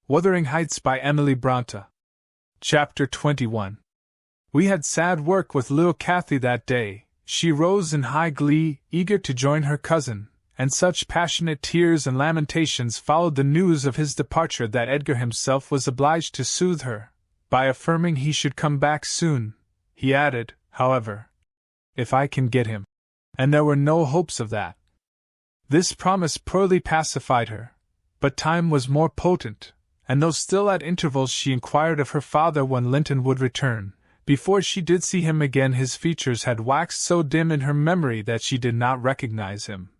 Wuthering Heights by Emily Brontë. Chapter 21. We had sad work with little Cathy that day. She rose in high glee, eager to join her cousin, and such passionate tears and lamentations followed the news of his departure that Edgar himself was obliged to soothe her, by affirming he should come back soon. He added, however, "If I can get him." And there were no hopes of that. This promise poorly pacified her, but time was more potent, and though still at intervals she inquired of her father when Linton would return, before she did see him again his features had waxed so dim in her memory that she did not recognize him.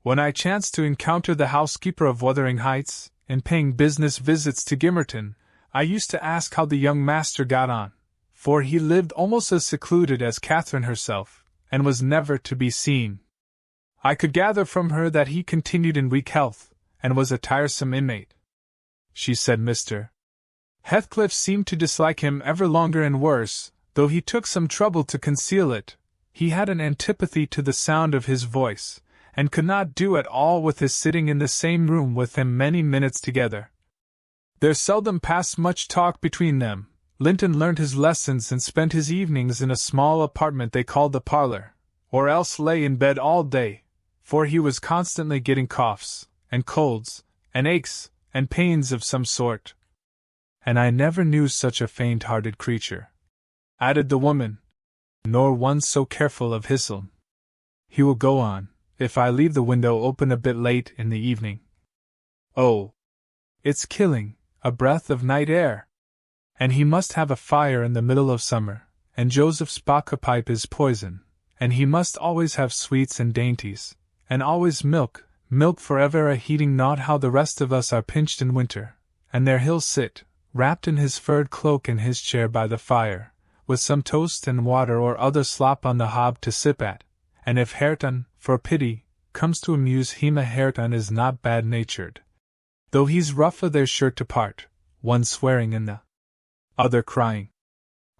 When I chanced to encounter the housekeeper of Wuthering Heights, in paying business visits to Gimmerton, I used to ask how the young master got on, for he lived almost as secluded as Catherine herself, and was never to be seen. I could gather from her that he continued in weak health, and was a tiresome inmate. She said Mr. Heathcliff seemed to dislike him ever longer and worse, though he took some trouble to conceal it. He had an antipathy to the sound of his voice, and could not do at all with his sitting in the same room with him many minutes together. There seldom passed much talk between them. Linton learned his lessons and spent his evenings in a small apartment they called the parlor, or else lay in bed all day, for he was constantly getting coughs, and colds, and aches, and pains of some sort. "And I never knew such a faint-hearted creature," added the woman, "nor one so careful of hisseln. He will go on, if I leave the window open a bit late in the evening. Oh, it's killing, a breath of night air! And he must have a fire in the middle of summer, and Joseph's pipe is poison, and he must always have sweets and dainties, and always milk forever a heating not how the rest of us are pinched in winter, and there he'll sit, wrapped in his furred cloak in his chair by the fire, with some toast and water or other slop on the hob to sip at, and if Hareton, for pity, comes to amuse him, Hareton is not bad-natured, though he's rougher they're sure to part, one swearing and the other crying.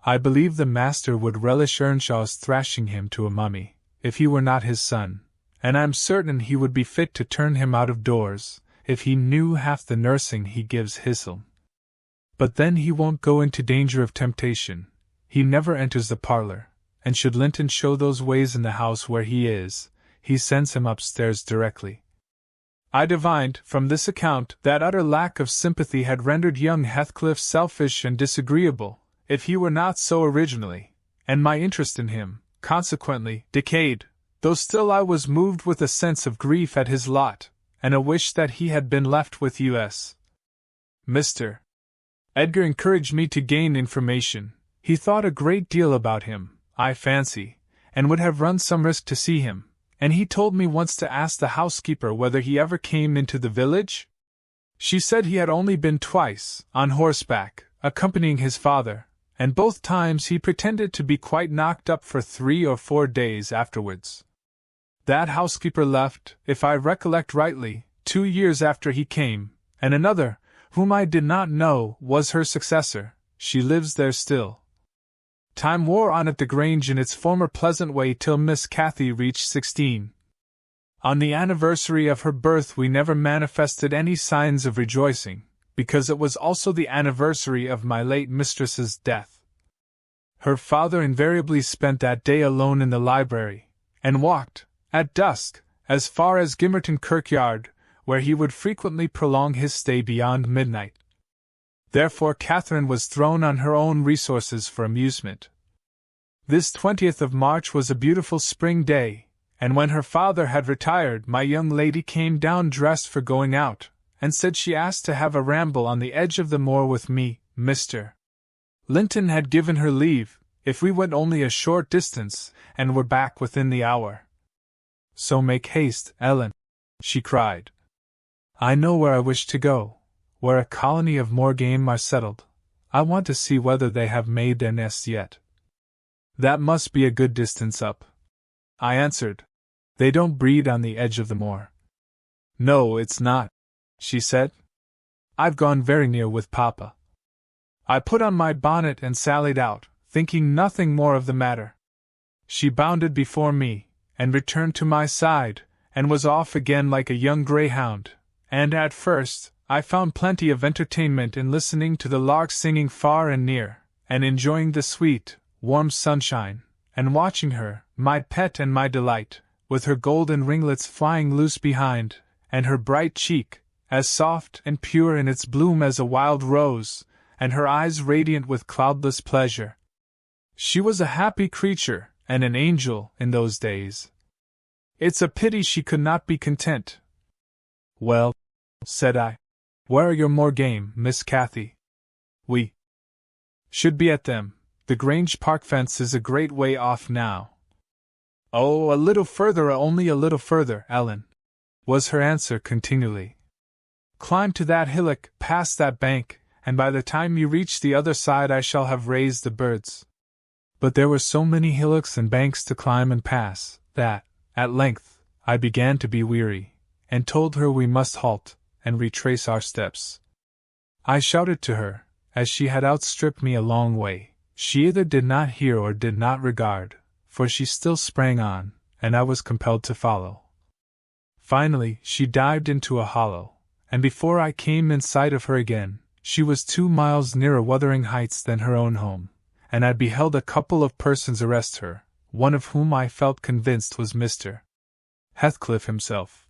I believe the master would relish Earnshaw's thrashing him to a mummy, if he were not his son, and I'm certain he would be fit to turn him out of doors, if he knew half the nursing he gives hisseln. But then he won't go into danger of temptation, he never enters the parlor, and should Linton show those ways in the house where he is, he sends him upstairs directly." I divined, from this account, that utter lack of sympathy had rendered young Heathcliff selfish and disagreeable, if he were not so originally, and my interest in him, consequently, decayed, though still I was moved with a sense of grief at his lot, and a wish that he had been left with us. Mr. Edgar encouraged me to gain information. He thought a great deal about him, I fancy, and would have run some risk to see him, and he told me once to ask the housekeeper whether he ever came into the village. She said he had only been twice, on horseback, accompanying his father, and both times he pretended to be quite knocked up for 3 or 4 days afterwards. That housekeeper left, if I recollect rightly, 2 years after he came, and another, whom I did not know, was her successor. She lives there still. Time wore on at the Grange in its former pleasant way till Miss Cathy reached 16. On the anniversary of her birth we never manifested any signs of rejoicing, because it was also the anniversary of my late mistress's death. Her father invariably spent that day alone in the library, and walked, at dusk, as far as Gimmerton Kirkyard, where he would frequently prolong his stay beyond midnight. Therefore Catherine was thrown on her own resources for amusement. This 20th of March was a beautiful spring day, and when her father had retired my young lady came down dressed for going out, and said she asked to have a ramble on the edge of the moor with me. Mr. Linton had given her leave, if we went only a short distance, and were back within the hour. "So make haste, Ellen," she cried. "I know where I wish to go, where a colony of moor game are settled. I want to see whether they have made their nests yet." "That must be a good distance up," I answered. "They don't breed on the edge of the moor." "No, it's not," she said. "I've gone very near with Papa." I put on my bonnet and sallied out, thinking nothing more of the matter. She bounded before me, and returned to my side, and was off again like a young greyhound, and at first I found plenty of entertainment in listening to the larks singing far and near, and enjoying the sweet, warm sunshine, and watching her, my pet and my delight, with her golden ringlets flying loose behind, and her bright cheek, as soft and pure in its bloom as a wild rose, and her eyes radiant with cloudless pleasure. She was a happy creature, and an angel, in those days. It's a pity she could not be content. Well, said I, where are your more game, Miss Cathy? We should be at them. The Grange Park fence is a great way off now. Oh, a little further, only a little further, Ellen, was her answer continually. Climb to that hillock, past that bank, and by the time you reach the other side I shall have raised the birds. But there were so many hillocks and banks to climb and pass, that, at length, I began to be weary, and told her we must halt, and retrace our steps. I shouted to her, as she had outstripped me a long way. She either did not hear or did not regard, for she still sprang on, and I was compelled to follow. Finally, she dived into a hollow, and before I came in sight of her again, she was 2 miles nearer Wuthering Heights than her own home, and I beheld a couple of persons arrest her, one of whom I felt convinced was Mr. Heathcliff himself.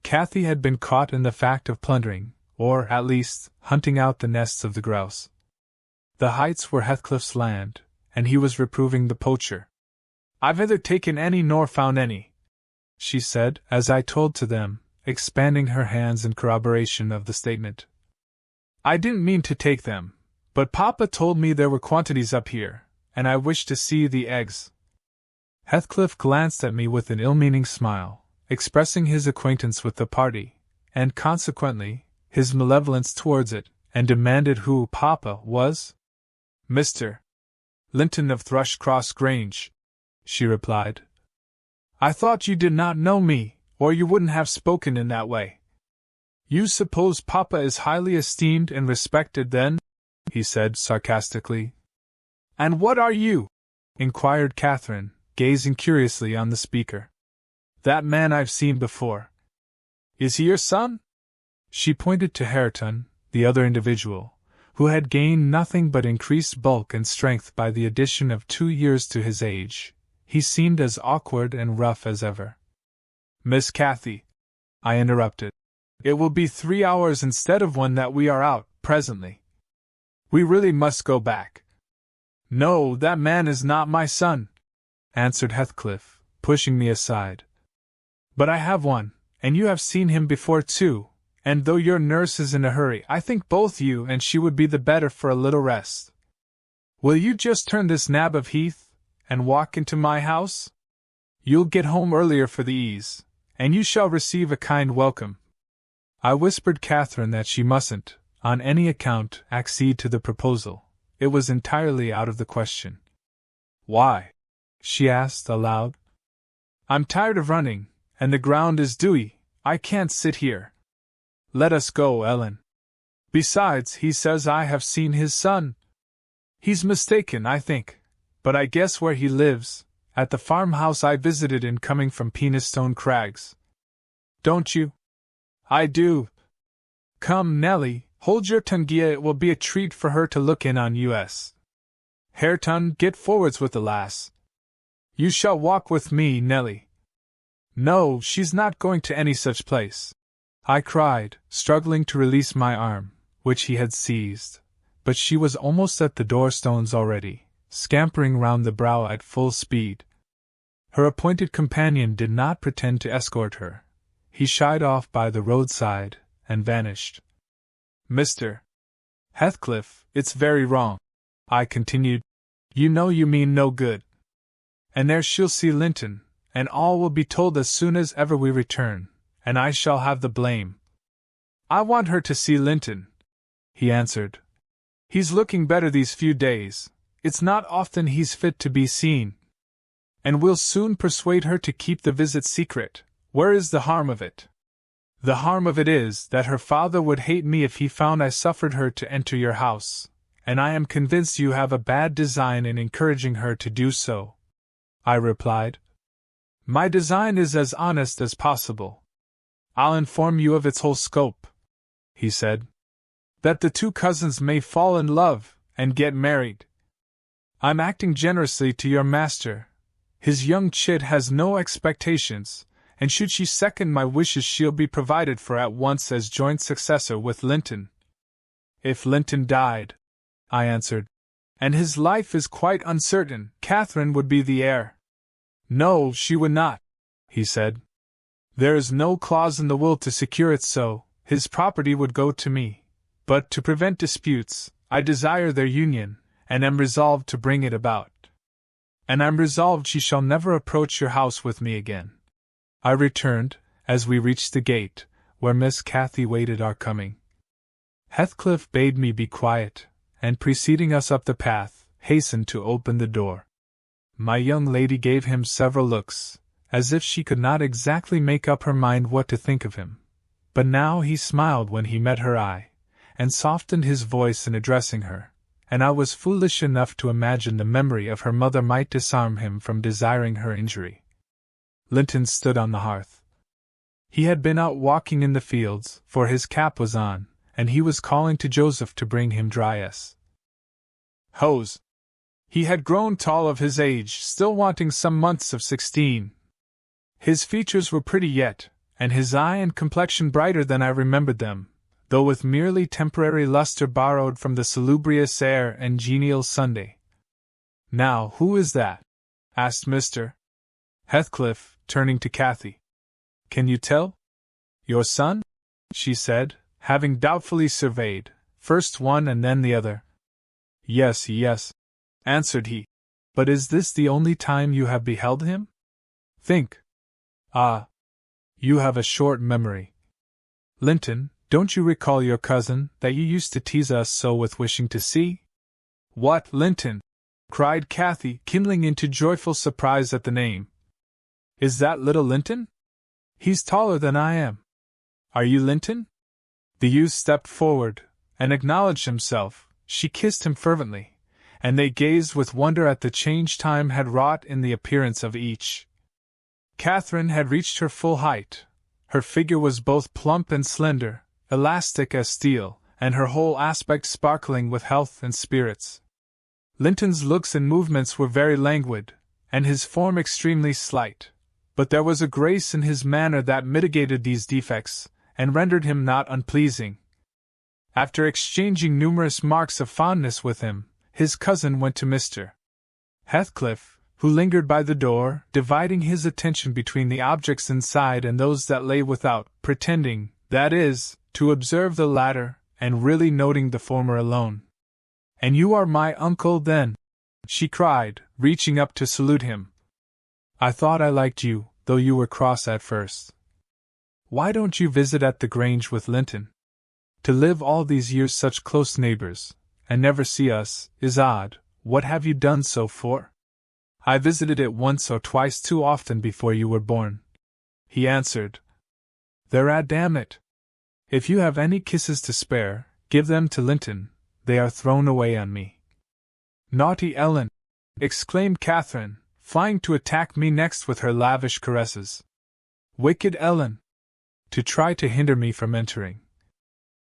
Cathy had been caught in the fact of plundering, or, at least, hunting out the nests of the grouse. The Heights were Heathcliff's land, and he was reproving the poacher. I've neither taken any nor found any, she said, as I told to them, expanding her hands in corroboration of the statement. I didn't mean to take them, but Papa told me there were quantities up here, and I wished to see the eggs. Heathcliff glanced at me with an ill-meaning smile, expressing his acquaintance with the party, and consequently, his malevolence towards it, and demanded who Papa was. Mr. Linton of Thrushcross Grange, she replied. I thought you did not know me, or you wouldn't have spoken in that way. You suppose Papa is highly esteemed and respected, then? He said sarcastically. And what are you? Inquired Catherine, gazing curiously on the speaker. That man I've seen before. Is he your son? She pointed to Hareton, the other individual, who had gained nothing but increased bulk and strength by the addition of 2 years to his age. He seemed as awkward and rough as ever. Miss Cathy, I interrupted, it will be 3 hours instead of 1 that we are out, presently. We really must go back. No, that man is not my son, answered Heathcliff, pushing me aside. But I have one, and you have seen him before too, and though your nurse is in a hurry, I think both you and she would be the better for a little rest. Will you just turn this nab of heath, and walk into my house? You'll get home earlier for the ease, and you shall receive a kind welcome. I whispered Catherine that she mustn't, on any account, accede to the proposal. It was entirely out of the question. Why? She asked aloud. I'm tired of running, and the ground is dewy. I can't sit here. Let us go, Ellen. Besides, he says I have seen his son. He's mistaken, I think, but I guess where he lives, at the farmhouse I visited in coming from Penistone Crags. Don't you? I do. Come, Nellie, hold your tongue, it will be a treat for her to look in on us. Hareton, get forwards with the lass. You shall walk with me, Nellie. No, she's not going to any such place, I cried, struggling to release my arm, which he had seized, but she was almost at the door-stones already, scampering round the brow at full speed. Her appointed companion did not pretend to escort her. He shied off by the roadside, and vanished. Mr. Heathcliff, it's very wrong, I continued. You know you mean no good. And there she'll see Linton, and all will be told as soon as ever we return, and I shall have the blame. I want her to see Linton, he answered. He's looking better these few days. It's not often he's fit to be seen. And we'll soon persuade her to keep the visit secret. Where is the harm of it? The harm of it is that her father would hate me if he found I suffered her to enter your house, and I am convinced you have a bad design in encouraging her to do so, I replied. My design is as honest as possible. I'll inform you of its whole scope, he said. That the two cousins may fall in love, and get married. I'm acting generously to your master. His young chit has no expectations, and should she second my wishes she'll be provided for at once as joint successor with Linton. If Linton died, I answered, and his life is quite uncertain, Catherine would be the heir. No, she would not, he said. There is no clause in the will to secure it so, his property would go to me. But to prevent disputes, I desire their union, and am resolved to bring it about. And I'm resolved she shall never approach your house with me again. I returned, as we reached the gate, where Miss Cathy waited our coming. Heathcliff bade me be quiet, and preceding us up the path, hastened to open the door. My young lady gave him several looks, as if she could not exactly make up her mind what to think of him. But now he smiled when he met her eye, and softened his voice in addressing her, and I was foolish enough to imagine the memory of her mother might disarm him from desiring her injury. Linton stood on the hearth. He had been out walking in the fields, for his cap was on, and he was calling to Joseph to bring him dry hose. He had grown tall of his age, still wanting some months of 16. His features were pretty yet, and his eye and complexion brighter than I remembered them, though with merely temporary luster borrowed from the salubrious air and genial Sunday. Now, who is that? Asked Mr. Heathcliff, turning to Cathy. Can you tell? Your son? She said, having doubtfully surveyed, first one and then the other. Yes, answered he. But is this the only time you have beheld him? Think. Ah, you have a short memory. Linton, don't you recall your cousin, that you used to tease us so with wishing to see? What, Linton? Cried Cathy, kindling into joyful surprise at the name. Is that little Linton? He's taller than I am. Are you Linton? The youth stepped forward, and acknowledged himself. She kissed him fervently, and they gazed with wonder at the change time had wrought in the appearance of each. Catherine had reached her full height. Her figure was both plump and slender, elastic as steel, and her whole aspect sparkling with health and spirits. Linton's looks and movements were very languid, and his form extremely slight, but there was a grace in his manner that mitigated these defects, and rendered him not unpleasing. After exchanging numerous marks of fondness with him, his cousin went to Mr. Heathcliff, who lingered by the door, dividing his attention between the objects inside and those that lay without, pretending, that is, to observe the latter, and really noting the former alone. And you are my uncle, then? She cried, reaching up to salute him. I thought I liked you, though you were cross at first. Why don't you visit at the Grange with Linton? To live all these years such close neighbors, and never see us, is odd. What have you done so for? I visited it once or twice too often before you were born, he answered. Damn it. If you have any kisses to spare, give them to Linton, they are thrown away on me. Naughty Ellen! Exclaimed Catherine, flying to attack me next with her lavish caresses. Wicked Ellen! To try to hinder me from entering.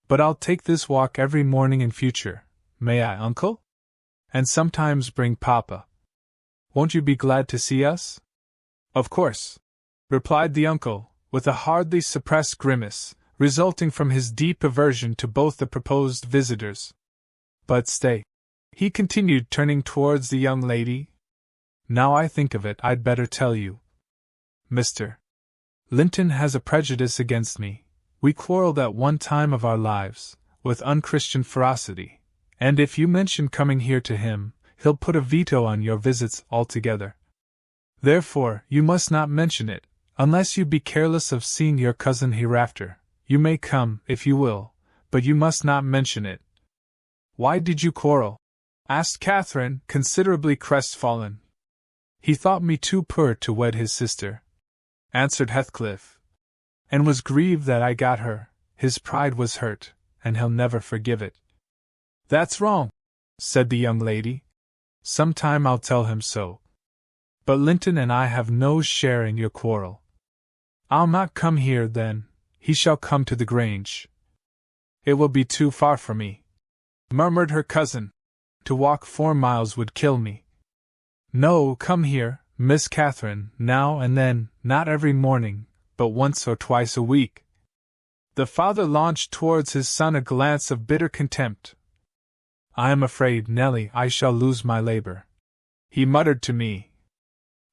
But I'll take this walk every morning in future, may I, uncle? And sometimes bring papa. Won't you be glad to see us? Of course, replied the uncle, with a hardly suppressed grimace, resulting from his deep aversion to both the proposed visitors. But stay, he continued, turning towards the young lady. Now I think of it, I'd better tell you. Mr. Linton has a prejudice against me. We quarreled at one time of our lives, with unchristian ferocity, and if you mention coming here to him, he'll put a veto on your visits altogether. Therefore, you must not mention it, unless you be careless of seeing your cousin hereafter. You may come, if you will, but you must not mention it. Why did you quarrel? Asked Catherine, considerably crestfallen. He thought me too poor to wed his sister, answered Heathcliff, and was grieved that I got her. His pride was hurt, and he'll never forgive it. That's wrong, said the young lady. Sometime I'll tell him so. But Linton and I have no share in your quarrel. I'll not come here, then. He shall come to the Grange. It will be too far for me, murmured her cousin. To walk 4 miles would kill me. No, come here, Miss Catherine, now and then, not every morning, but once or twice a week. The father launched towards his son a glance of bitter contempt. I am afraid, Nellie, I shall lose my labor, he muttered to me.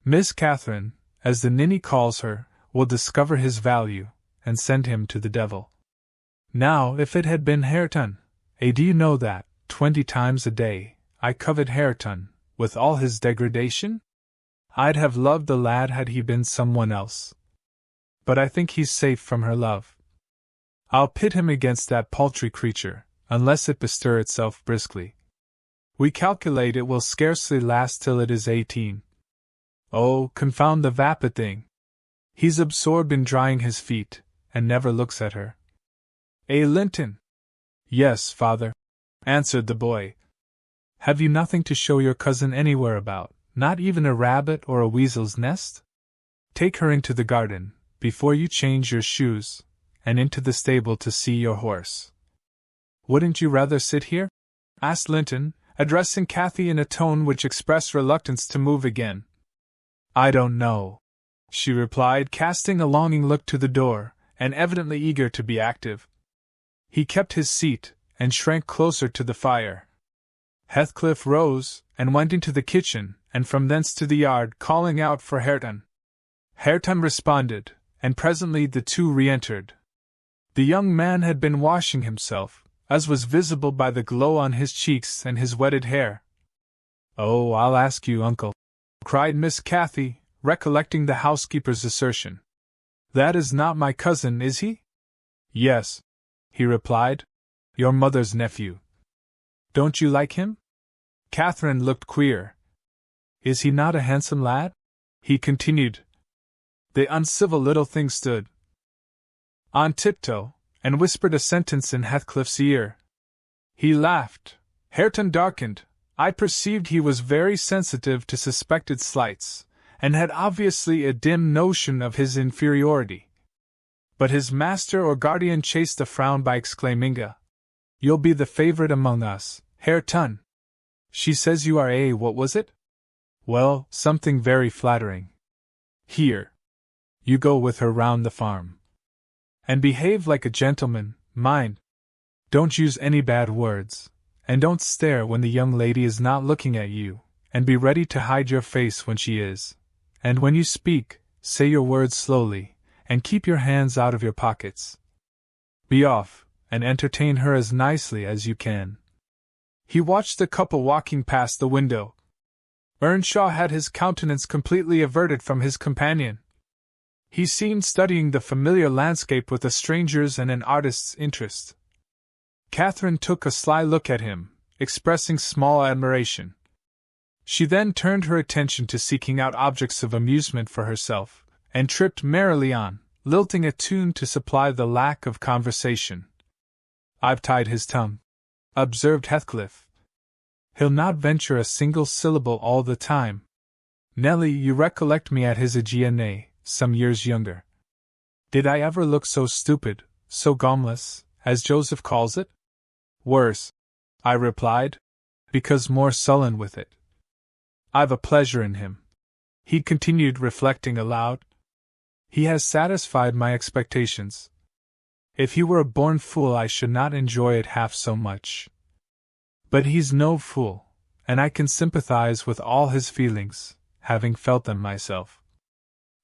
Miss Catherine, as the ninny calls her, will discover his value, and send him to the devil. Now, if it had been Hareton, do you know that, 20 times a day, I covet Hareton, with all his degradation? I'd have loved the lad had he been someone else. But I think he's safe from her love. I'll pit him against that paltry creature, unless it bestir itself briskly. We calculate it will scarcely last till it is 18. Oh, confound the vapid thing! He's absorbed in drying his feet, and never looks at her. Linton? Yes, father, answered the boy. Have you nothing to show your cousin anywhere about, not even a rabbit or a weasel's nest? Take her into the garden, before you change your shoes, and into the stable to see your horse. Wouldn't you rather sit here? Asked Linton, addressing Cathy in a tone which expressed reluctance to move again. I don't know, she replied, casting a longing look to the door, and evidently eager to be active. He kept his seat, and shrank closer to the fire. Heathcliff rose, and went into the kitchen, and from thence to the yard, calling out for Hareton. Hareton responded, and presently the two re-entered. The young man had been washing himself, as was visible by the glow on his cheeks and his wetted hair. Oh, I'll ask you, uncle, cried Miss Cathy, recollecting the housekeeper's assertion. That is not my cousin, is he? Yes, he replied, your mother's nephew. Don't you like him? Catherine looked queer. Is he not a handsome lad? He continued. The uncivil little thing stood on tiptoe, and whispered a sentence in Heathcliff's ear. He laughed. Hareton darkened. I perceived he was very sensitive to suspected slights, and had obviously a dim notion of his inferiority. But his master or guardian chased a frown by exclaiming, You'll be the favorite among us, Hareton. She says you are what was it? Well, something very flattering. Here. You go with her round the farm. And behave like a gentleman, mind. Don't use any bad words, and don't stare when the young lady is not looking at you, and be ready to hide your face when she is. And when you speak, say your words slowly, and keep your hands out of your pockets. Be off, and entertain her as nicely as you can. He watched the couple walking past the window. Earnshaw had his countenance completely averted from his companion. He seemed studying the familiar landscape with a stranger's and an artist's interest. Catherine took a sly look at him, expressing small admiration. She then turned her attention to seeking out objects of amusement for herself, and tripped merrily on, lilting a tune to supply the lack of conversation. I've tied his tongue, observed Heathcliff. He'll not venture a single syllable all the time. Nellie, you recollect me at his Aegiane, some years younger. Did I ever look so stupid, so gaumless, as Joseph calls it? Worse, I replied, because more sullen with it. I've a pleasure in him, he continued, reflecting aloud. He has satisfied my expectations. If he were a born fool I should not enjoy it half so much. But he's no fool, and I can sympathize with all his feelings, having felt them myself.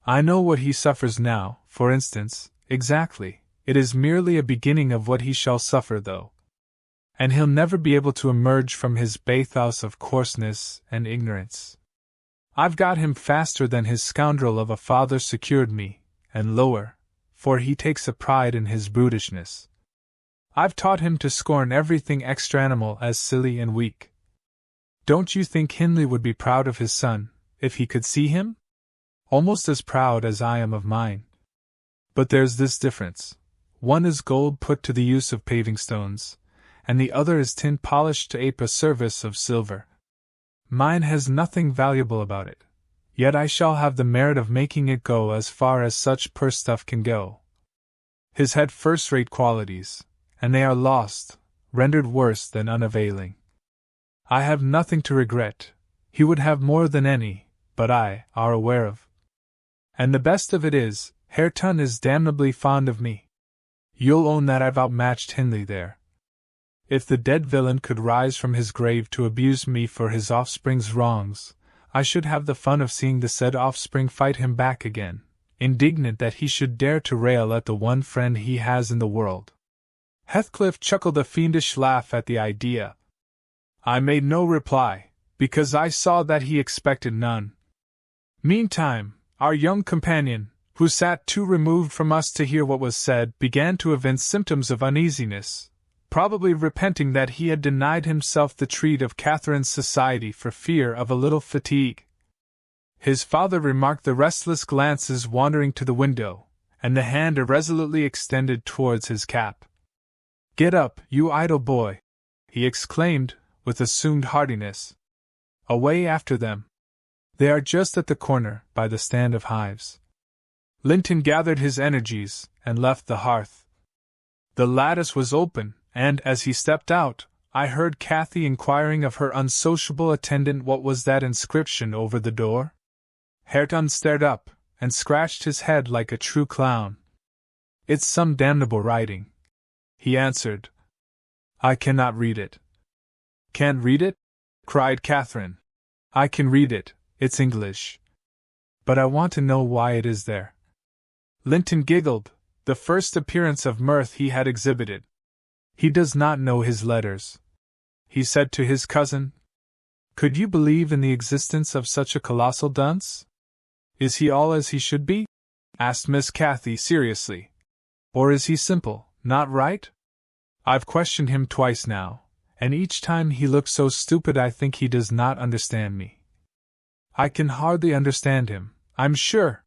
I know what he suffers now, for instance, exactly. It is merely a beginning of what he shall suffer, though. And he'll never be able to emerge from his bathhouse of coarseness and ignorance. I've got him faster than his scoundrel of a father secured me, and lower, for he takes a pride in his brutishness. I've taught him to scorn everything extra-animal as silly and weak. Don't you think Hindley would be proud of his son, if he could see him? Almost as proud as I am of mine. But there's this difference. One is gold put to the use of paving stones, and the other is tin polished to ape a service of silver. Mine has nothing valuable about it, yet I shall have the merit of making it go as far as such poor stuff can go. His had first-rate qualities, and they are lost, rendered worse than unavailing. I have nothing to regret, he would have more than any, but I are aware of. And the best of it is, Hareton is damnably fond of me. You'll own that I've outmatched Hindley there. If the dead villain could rise from his grave to abuse me for his offspring's wrongs, I should have the fun of seeing the said offspring fight him back again, indignant that he should dare to rail at the one friend he has in the world. Heathcliff chuckled a fiendish laugh at the idea. I made no reply, because I saw that he expected none. Meantime, our young companion, who sat too removed from us to hear what was said, began to evince symptoms of uneasiness, probably repenting that he had denied himself the treat of Catherine's society for fear of a little fatigue. His father remarked the restless glances wandering to the window, and the hand irresolutely extended towards his cap. "Get up, you idle boy!" he exclaimed, with assumed heartiness. "Away after them! They are just at the corner, by the stand of hives." Linton gathered his energies, and left the hearth. The lattice was open, and as he stepped out, I heard Cathy inquiring of her unsociable attendant what was that inscription over the door. Hareton stared up, and scratched his head like a true clown. "It's some damnable writing," he answered. "I cannot read it." "Can't read it?" cried Catherine. "I can read it, it's English. But I want to know why it is there." Linton giggled, the first appearance of mirth he had exhibited. "He does not know his letters," he said to his cousin. "Could you believe in the existence of such a colossal dunce?" "Is he all as he should be?" asked Miss Cathy seriously. "Or is he simple, not right? I've questioned him twice now, and each time he looks so stupid I think he does not understand me. I can hardly understand him, I'm sure."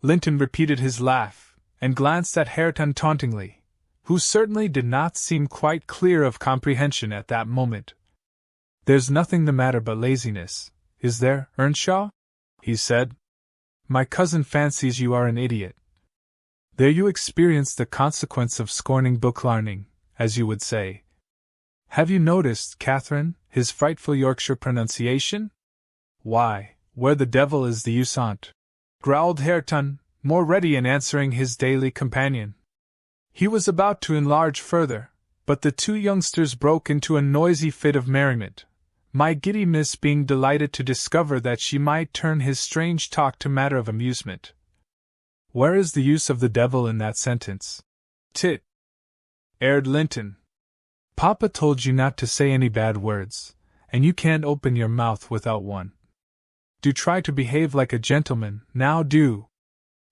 Linton repeated his laugh, and glanced at Hareton tauntingly, who certainly did not seem quite clear of comprehension at that moment. "There's nothing the matter but laziness, is there, Earnshaw?" he said. "My cousin fancies you are an idiot. There you experience the consequence of scorning book-learning, as you would say. Have you noticed, Catherine, his frightful Yorkshire pronunciation? Why, where the devil is the use on't?" growled Hareton, more ready in answering his daily companion. He was about to enlarge further, but the two youngsters broke into a noisy fit of merriment, my giddy miss being delighted to discover that she might turn his strange talk to matter of amusement. "Where is the use of the devil in that sentence?" "Tit," aired Linton. "Papa told you not to say any bad words, and you can't open your mouth without one. Do try to behave like a gentleman, now do.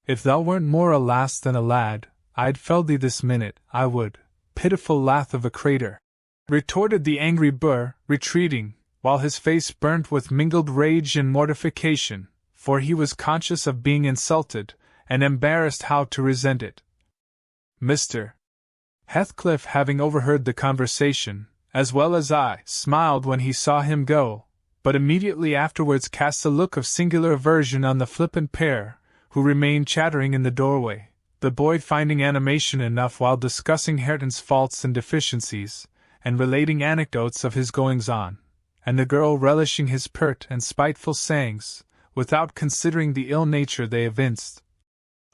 If thou weren't more a lass than a lad, I'd fell thee this minute, I would, pitiful lath of a crater," retorted the angry Burr, retreating, while his face burnt with mingled rage and mortification, for he was conscious of being insulted, and embarrassed how to resent it. Mr. Heathcliff, having overheard the conversation, as well as I, smiled when he saw him go, but immediately afterwards cast a look of singular aversion on the flippant pair, who remained chattering in the doorway, the boy finding animation enough while discussing Hareton's faults and deficiencies, and relating anecdotes of his goings-on, and the girl relishing his pert and spiteful sayings, without considering the ill nature they evinced.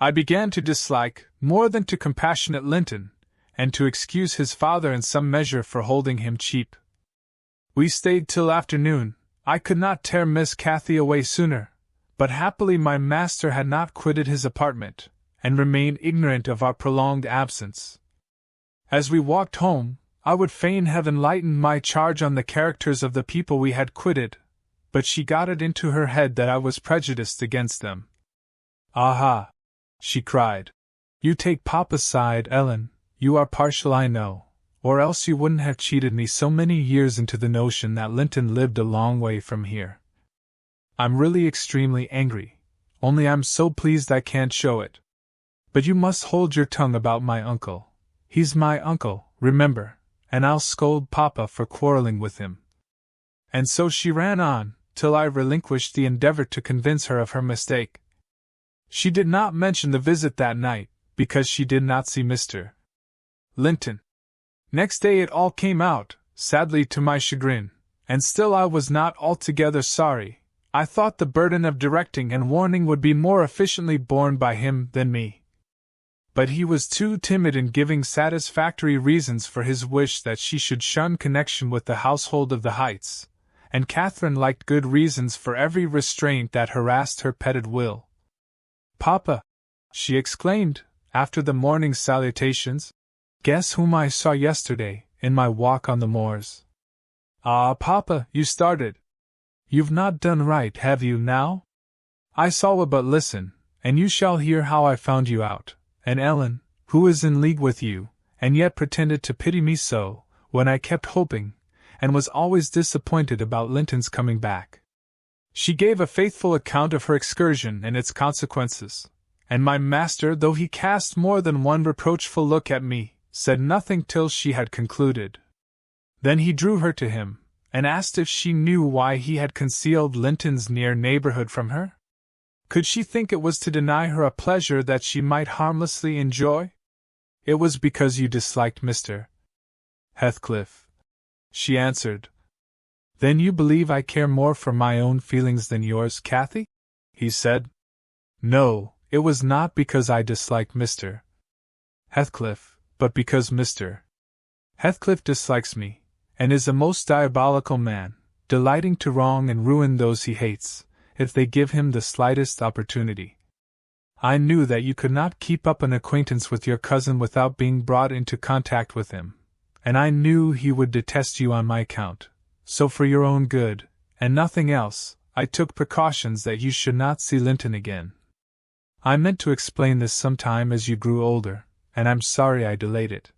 I began to dislike, more than to compassionate Linton, and to excuse his father in some measure for holding him cheap. We stayed till afternoon. I could not tear Miss Cathy away sooner, but happily my master had not quitted his apartment, and remained ignorant of our prolonged absence. As we walked home, I would fain have enlightened my charge on the characters of the people we had quitted, but she got it into her head that I was prejudiced against them. "Aha!" she cried. "You take Papa's side, Ellen, you are partial I know, or else you wouldn't have cheated me so many years into the notion that Linton lived a long way from here. I'm really extremely angry, only I'm so pleased I can't show it. But you must hold your tongue about my uncle. He's my uncle, remember, and I'll scold Papa for quarreling with him." And so she ran on, till I relinquished the endeavor to convince her of her mistake. She did not mention the visit that night, because she did not see Mr. Linton. Next day it all came out, sadly to my chagrin, and still I was not altogether sorry. I thought the burden of directing and warning would be more efficiently borne by him than me. But he was too timid in giving satisfactory reasons for his wish that she should shun connection with the household of the Heights, and Catherine liked good reasons for every restraint that harassed her petted will. "Papa," she exclaimed, after the morning's salutations, "guess whom I saw yesterday, in my walk on the moors." "Ah, Papa," you started. "You've not done right, have you, now?" "I saw it, but listen, and you shall hear how I found you out. And Ellen, who is in league with you, and yet pretended to pity me so, when I kept hoping, and was always disappointed about Linton's coming back." She gave a faithful account of her excursion and its consequences, and my master, though he cast more than one reproachful look at me, said nothing till she had concluded. Then he drew her to him, and asked if she knew why he had concealed Linton's near neighborhood from her? Could she think it was to deny her a pleasure that she might harmlessly enjoy? "It was because you disliked Mr. Heathcliff," she answered. "Then you believe I care more for my own feelings than yours, Cathy?" he said. "No, it was not because I disliked Mr. Heathcliff, but because Mr. Heathcliff dislikes me, and is a most diabolical man, delighting to wrong and ruin those he hates, if they give him the slightest opportunity. I knew that you could not keep up an acquaintance with your cousin without being brought into contact with him, and I knew he would detest you on my account, so for your own good, and nothing else, I took precautions that you should not see Linton again. I meant to explain this some time as you grew older, and I'm sorry I delayed it."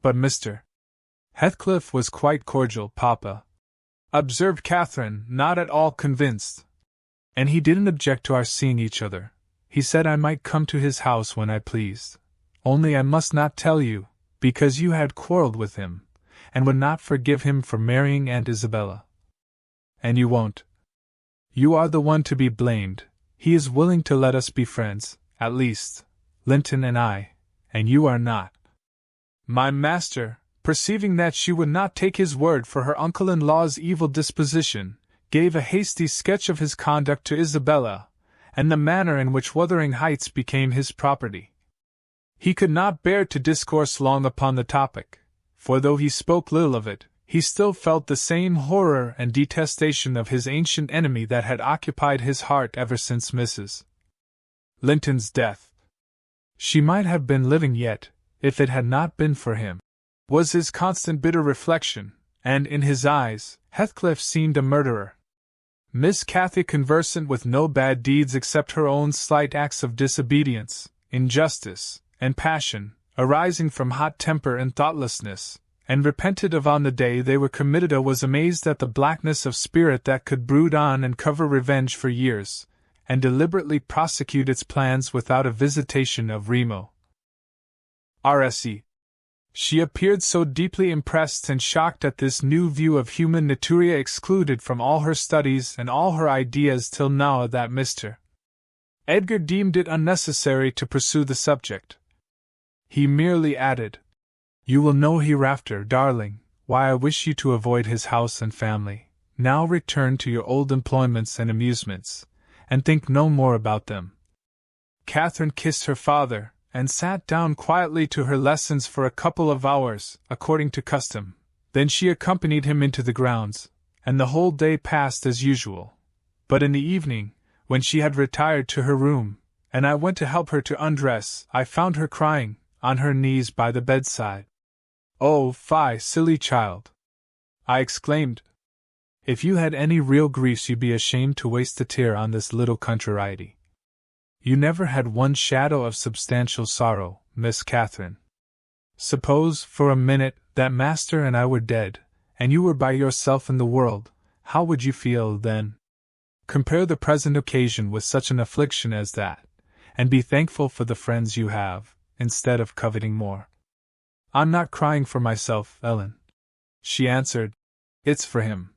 "But Mr. Heathcliff was quite cordial, Papa," observed Catherine, not at all convinced. "And he didn't object to our seeing each other. He said I might come to his house when I pleased. Only I must not tell you, because you had quarreled with him, and would not forgive him for marrying Aunt Isabella. And you won't. You are the one to be blamed. He is willing to let us be friends, at least, Linton and I, and you are not." My master, perceiving that she would not take his word for her uncle-in-law's evil disposition, gave a hasty sketch of his conduct to Isabella, and the manner in which Wuthering Heights became his property. He could not bear to discourse long upon the topic, for though he spoke little of it, he still felt the same horror and detestation of his ancient enemy that had occupied his heart ever since Mrs. Linton's death. "She might have been living yet, if it had not been for him," was his constant bitter reflection, and in his eyes, Heathcliff seemed a murderer. Miss Cathy, conversant with no bad deeds except her own slight acts of disobedience, injustice, and passion, arising from hot temper and thoughtlessness, and repented of on the day they were committed, was amazed at the blackness of spirit that could brood on and cover revenge for years, and deliberately prosecute its plans without a visitation of Remo. RSE. She appeared so deeply impressed and shocked at this new view of human nature excluded from all her studies and all her ideas till now that Mr. Edgar deemed it unnecessary to pursue the subject. He merely added, "You will know hereafter, darling, why I wish you to avoid his house and family. Now return to your old employments and amusements, and think no more about them." Catherine kissed her father, and sat down quietly to her lessons for a couple of hours, according to custom. Then she accompanied him into the grounds, and the whole day passed as usual. But in the evening, when she had retired to her room, and I went to help her to undress, I found her crying, on her knees by the bedside. "Oh, fie, silly child!" I exclaimed. "If you had any real griefs, you'd be ashamed to waste a tear on this little contrariety. You never had one shadow of substantial sorrow, Miss Catherine. Suppose, for a minute, that master and I were dead, and you were by yourself in the world, how would you feel then? Compare the present occasion with such an affliction as that, and be thankful for the friends you have, instead of coveting more." "I'm not crying for myself, Ellen," she answered. "It's for him.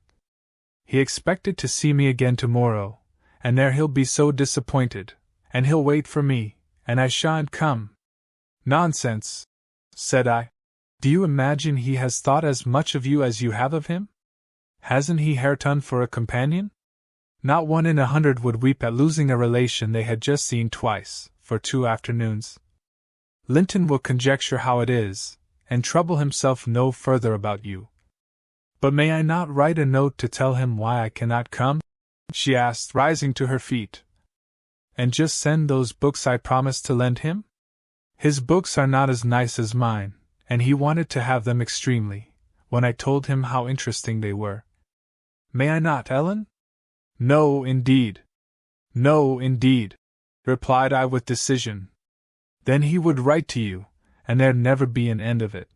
He expected to see me again tomorrow, and there he'll be so disappointed, and he'll wait for me, and I shan't come." "Nonsense," said I. Do you imagine he has thought as much of you as you have of him? Hasn't he Hareton for a companion? Not 1 in 100 would weep at losing a relation they had just seen twice, for 2 afternoons. Linton will conjecture how it is, and trouble himself no further about you. But may I not write a note to tell him why I cannot come? She asked, rising to her feet. And just send those books I promised to lend him? His books are not as nice as mine, and he wanted to have them extremely, when I told him how interesting they were. May I not, Ellen? No, indeed. No, indeed, replied I with decision. Then he would write to you, and there'd never be an end of it.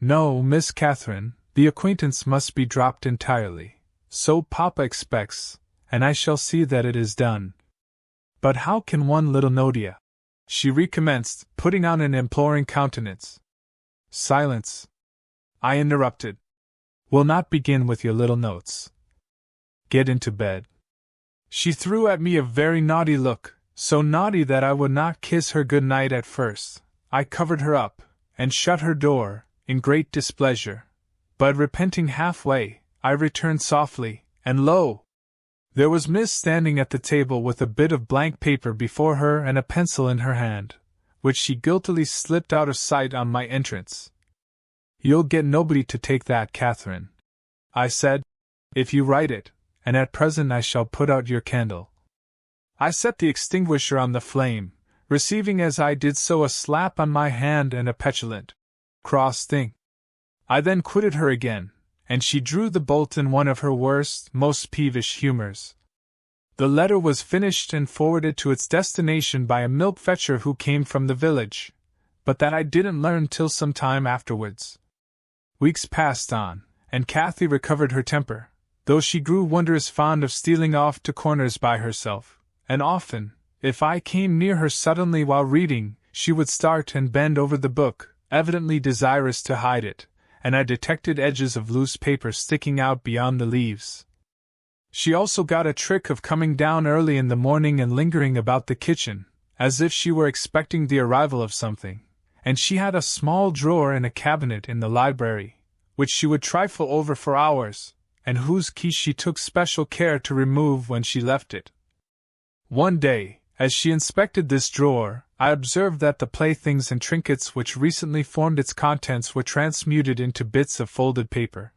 No, Miss Catherine, the acquaintance must be dropped entirely. So Papa expects, and I shall see that it is done. But how can one little Nodia? She recommenced, putting on an imploring countenance. Silence, I interrupted. We'll not begin with your little notes. Get into bed. She threw at me a very naughty look, so naughty that I would not kiss her good night at first. I covered her up, and shut her door, in great displeasure. But repenting halfway, I returned softly, and lo! There was Miss standing at the table with a bit of blank paper before her and a pencil in her hand, which she guiltily slipped out of sight on my entrance. You'll get nobody to take that, Catherine, I said, if you write it, and at present I shall put out your candle. I set the extinguisher on the flame, receiving as I did so a slap on my hand and a petulant, cross thing. I then quitted her again, and she drew the bolt in one of her worst, most peevish humors. The letter was finished and forwarded to its destination by a milk fetcher who came from the village, but that I didn't learn till some time afterwards. Weeks passed on, and Cathy recovered her temper, though she grew wondrous fond of stealing off to corners by herself, and often, if I came near her suddenly while reading, she would start and bend over the book, evidently desirous to hide it, and I detected edges of loose paper sticking out beyond the leaves. She also got a trick of coming down early in the morning and lingering about the kitchen, as if she were expecting the arrival of something, and she had a small drawer in a cabinet in the library, which she would trifle over for hours, and whose key she took special care to remove when she left it. One day, as she inspected this drawer, I observed that the playthings and trinkets which recently formed its contents were transmuted into bits of folded paper.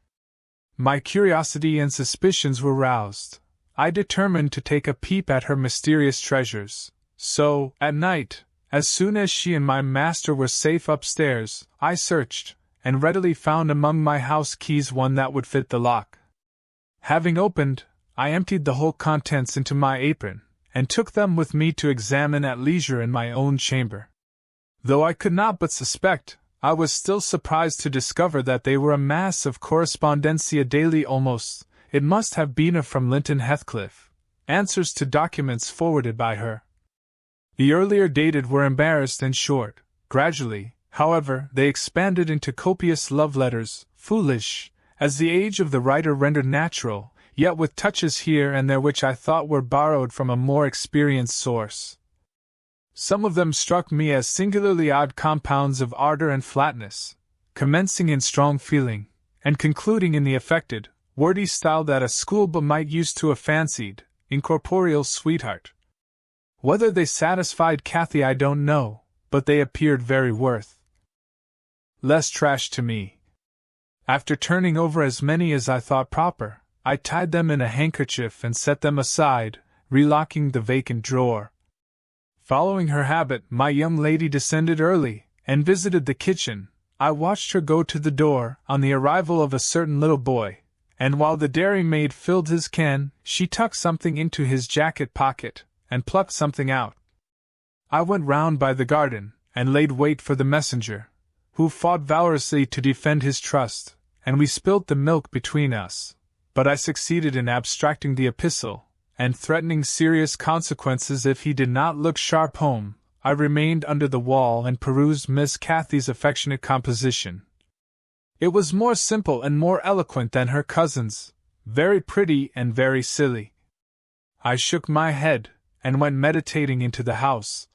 My curiosity and suspicions were roused. I determined to take a peep at her mysterious treasures, so, at night, as soon as she and my master were safe upstairs, I searched, and readily found among my house keys one that would fit the lock. Having opened, I emptied the whole contents into my apron, and took them with me to examine at leisure in my own chamber. Though I could not but suspect, I was still surprised to discover that they were a mass of correspondencia daily almost, it must have been from Linton Heathcliff, answers to documents forwarded by her. The earlier dated were embarrassed and short. Gradually, however, they expanded into copious love letters, foolish, as the age of the writer rendered natural, yet with touches here and there which I thought were borrowed from a more experienced source. Some of them struck me as singularly odd compounds of ardor and flatness, commencing in strong feeling, and concluding in the affected, wordy style that a schoolboy might use to a fancied, incorporeal sweetheart. Whether they satisfied Cathy I don't know, but they appeared very worth less trash to me. After turning over as many as I thought proper, I tied them in a handkerchief and set them aside, relocking the vacant drawer. Following her habit, my young lady descended early, and visited the kitchen. I watched her go to the door, on the arrival of a certain little boy, and while the dairymaid filled his can, she tucked something into his jacket pocket, and plucked something out. I went round by the garden, and laid wait for the messenger, who fought valorously to defend his trust, and we spilt the milk between us, but I succeeded in abstracting the epistle, and threatening serious consequences if he did not look sharp home, I remained under the wall and perused Miss Cathy's affectionate composition. It was more simple and more eloquent than her cousin's, very pretty and very silly. I shook my head, and went meditating into the house.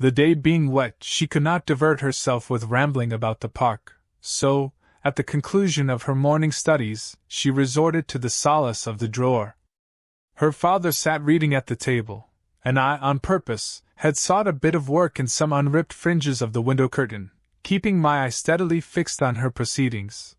The day being wet, she could not divert herself with rambling about the park, so, at the conclusion of her morning studies, she resorted to the solace of the drawer. Her father sat reading at the table, and I, on purpose, had sought a bit of work in some unripped fringes of the window curtain, keeping my eye steadily fixed on her proceedings.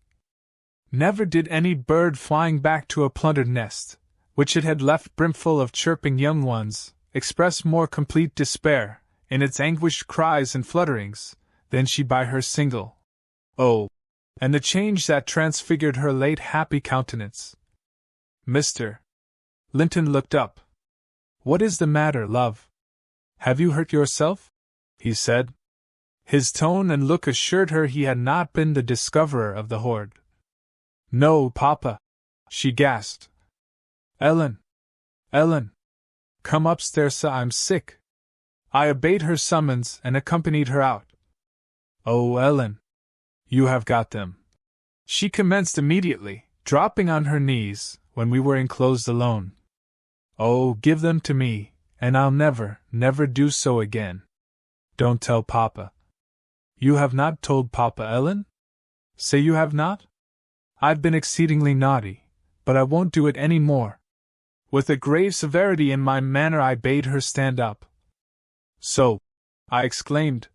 Never did any bird flying back to a plundered nest, which it had left brimful of chirping young ones, express more complete despair, in its anguished cries and flutterings, than she by her single. Oh! And the change that transfigured her late happy countenance. Mr. Linton looked up. "What is the matter, love? Have you hurt yourself?" he said. His tone and look assured her he had not been the discoverer of the hoard. "No, Papa," she gasped. Ellen! Come upstairs, I'm sick." I obeyed her summons and accompanied her out. "Oh, Ellen! You have got them," she commenced immediately, dropping on her knees, when we were enclosed alone. "Oh, give them to me, and I'll never do so again. Don't tell Papa." "You have not told Papa, Ellen? Say you have not?" "I've been exceedingly naughty, but I won't do it any more." With a grave severity in my manner I bade her stand up. "So," I exclaimed,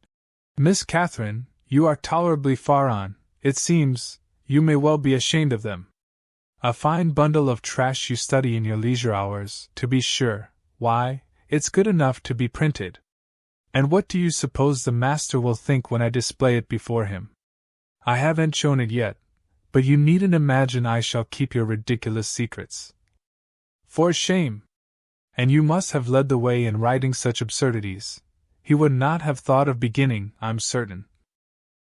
"Miss Catherine, you are tolerably far on, it seems. You may well be ashamed of them. A fine bundle of trash you study in your leisure hours, to be sure. Why, it's good enough to be printed. And what do you suppose the master will think when I display it before him? I haven't shown it yet, but you needn't imagine I shall keep your ridiculous secrets. For shame! And you must have led the way in writing such absurdities. He would not have thought of beginning, I'm certain."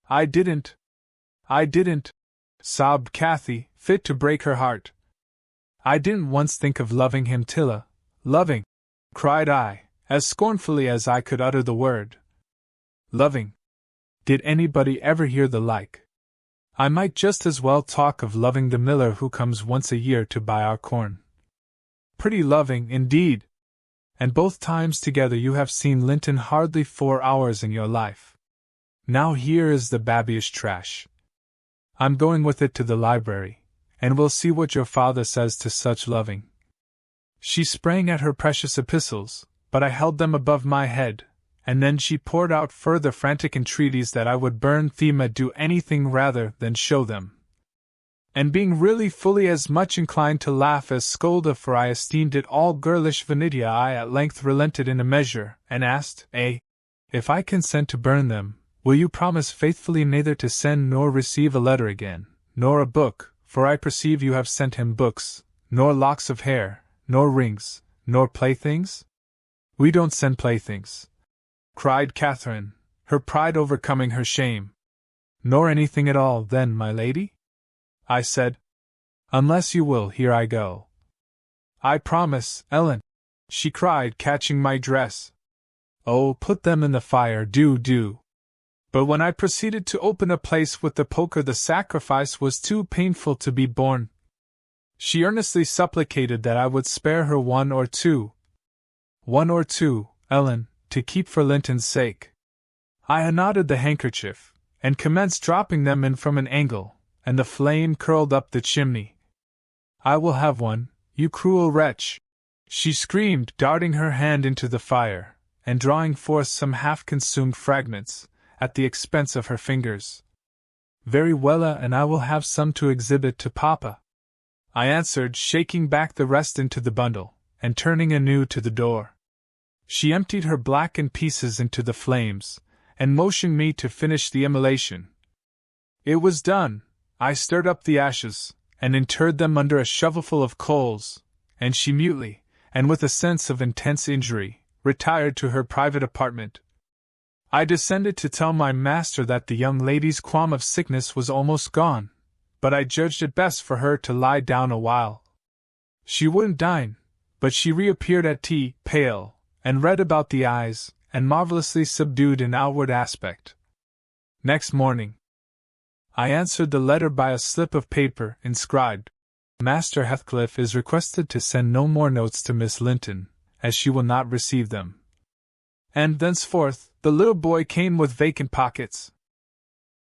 I didn't, sobbed Cathy, fit to break her heart. "I didn't once think of loving him, Tilla." "Loving!" cried I, as scornfully as I could utter the word. "Loving! Did anybody ever hear the like? I might just as well talk of loving the miller who comes once a year to buy our corn. Pretty loving, indeed! And both times together you have seen Linton hardly 4 hours in your life. Now here is the babyish trash. I'm going with it to the library, and we'll see what your father says to such loving." She sprang at her precious epistles, but I held them above my head, and then she poured out further frantic entreaties that I would burn them and do anything rather than show them. And being really fully as much inclined to laugh as scold her, for I esteemed it all girlish vanity, I at length relented in a measure, and asked, "If I consent to burn them, will you promise faithfully neither to send nor receive a letter again, nor a book, for I perceive you have sent him books, nor locks of hair, nor rings, nor playthings?" "We don't send playthings," cried Catherine, her pride overcoming her shame. "Nor anything at all, then, my lady?" I said. "Unless you will, here I go." "I promise, Ellen," she cried, catching my dress. "Oh, put them in the fire, do. But when I proceeded to open a place with the poker, the sacrifice was too painful to be borne. She earnestly supplicated that I would spare her one or two, Ellen, to keep for Linton's sake. I unknotted the handkerchief, and commenced dropping them in from an angle, and the flame curled up the chimney. "I will have one, you cruel wretch!" she screamed, darting her hand into the fire, and drawing forth some half-consumed fragments, at the expense of her fingers. "Very well, and I will have some to exhibit to Papa," I answered, shaking back the rest into the bundle, and turning anew to the door. She emptied her blackened pieces into the flames, and motioned me to finish the immolation. It was done. I stirred up the ashes, and interred them under a shovelful of coals, and she mutely, and with a sense of intense injury, retired to her private apartment. I descended to tell my master that the young lady's qualm of sickness was almost gone, but I judged it best for her to lie down a while. She wouldn't dine, but she reappeared at tea, pale, and red about the eyes, and marvellously subdued in outward aspect. Next morning, I answered the letter by a slip of paper inscribed, "Master Heathcliff is requested to send no more notes to Miss Linton, as she will not receive them." And thenceforth, the little boy came with vacant pockets,